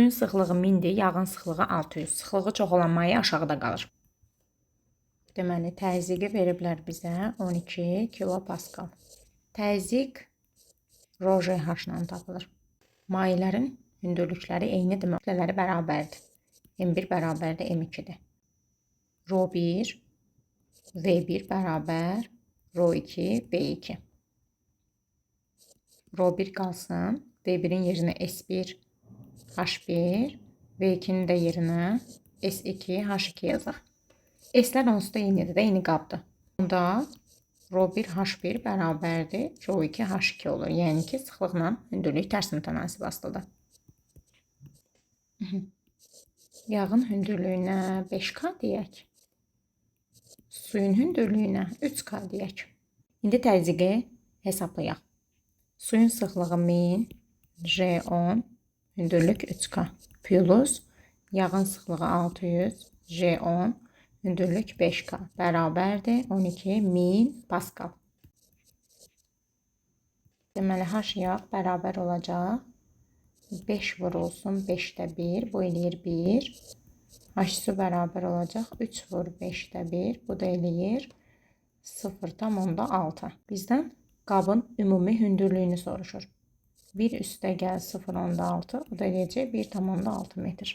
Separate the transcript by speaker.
Speaker 1: Suyun sıxlığı 1000-dir, yağın sıxlığı 600. Sıxlığı çox olan maye aşağıda qalır. Deməli, təzyiqi veriblər bizə 12 kilopascal. Təzyiq ρH ilə tapılır. Mayələrin hündürlükləri eynidir, kütlələri bərabərdir. M1 bərabərdir M2-dir. ρ1 V1 bərabər ρ2 V2. ρ1 qalsın. V1-in yerinə S1 H1, V2-nin də yerinə S2 H2 yazaq. S-lər onsuz da eynidir də, eyni qabdır. Onda ρ1 H1 bərabərdir ρ2 H2 olur. Yəni ki, sıxlıqla hündürlük tərs mütənasib asılıdır. Yağın hündürlüyünə 5K deyək. Suyun hündürlüyünə 3K deyək. İndi təzyiqi hesablayaq. Suyun sıxlığı 1000, J10, hündürlük 3K plus yağın sıxlığı 600, J10, hündürlük 5K bərabərdir 12.000 paskal. Deməli, H yağ bərabər olacaq. 5 vurulsun 5də 1, bu eləyir 1. H su bərabər olacaq. 3 vur 5də 1, bu da eləyir 0,6. Bizdən qabın ümumi hündürlüyünü soruşur. 1 üstə gəl 0,6, o da eləyəcək 1,6 metr.